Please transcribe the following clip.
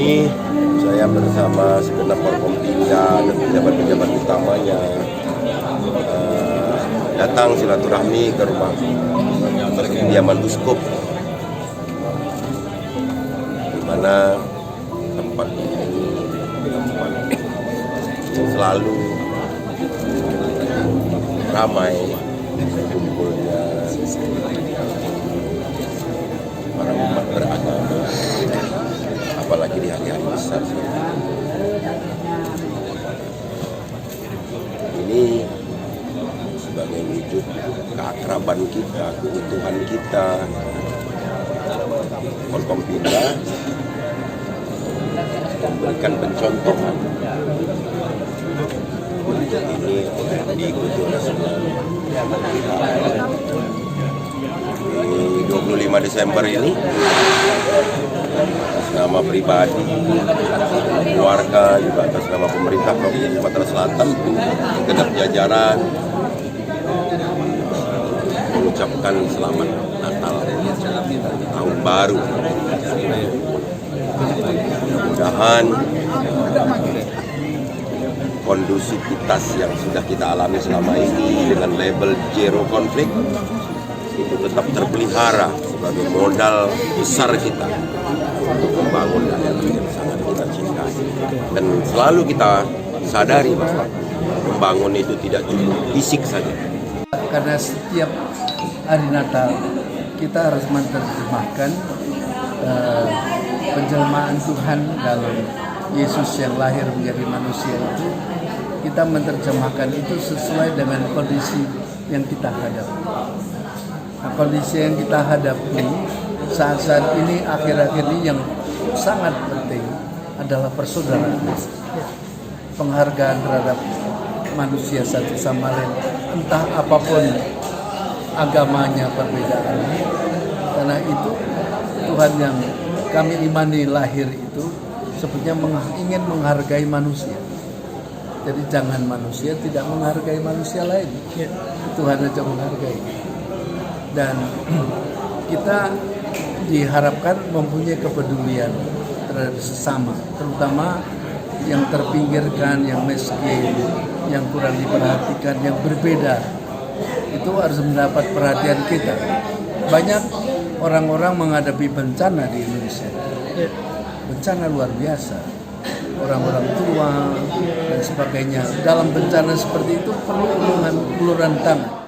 ini saya bersama segenap Forkompinda dan pejabat-pejabat utamanya datang silaturahmi ke rumah kediaman Uskup, di mana tempat ini tempat yang selalu ramai kumpulnya para umat beragama, apalagi di hari-hari besar. Ini sebagai wujud keakraban kita, keutuhan kita. Forkompinda memberikan pencontohan ini diikuti oleh semua. Di 25 Desember ini atas nama pribadi, keluarga, juga atas nama pemerintah Provinsi Sumatera Selatan, segenap jajaran mengucapkan selamat Natal, Tahun Baru. Mudah-mudahan kondusivitas yang sudah kita alami selama ini dengan label zero konflik itu tetap terpelihara sebagai modal besar kita untuk membangun daerah yang sangat kita cintai. Dan selalu kita sadari bahwa membangun itu tidak cuma fisik saja. Karena setiap hari Natal kita harus menerjemahkan penjelmaan Tuhan dalam Yesus yang lahir menjadi manusia itu, kita menerjemahkan itu sesuai dengan kondisi yang kita hadapi. Nah, kondisi yang kita hadapi saat-saat ini, akhir-akhir ini yang sangat penting adalah persaudaraan, penghargaan terhadap manusia satu sama lain, entah apapun agamanya, perbedaannya. Karena itu Tuhan yang kami imani lahir itu sebetulnya ingin menghargai manusia. Jadi jangan manusia tidak menghargai manusia lain. Tuhan aja menghargai. Dan kita diharapkan mempunyai kepedulian terhadap sesama, terutama yang terpinggirkan, yang miskin, yang kurang diperhatikan, yang berbeda. Itu harus mendapat perhatian kita. Banyak orang-orang menghadapi bencana di Indonesia. Bencana luar biasa. Orang-orang tua dan sebagainya. Dalam bencana seperti itu perlu uluran tangan.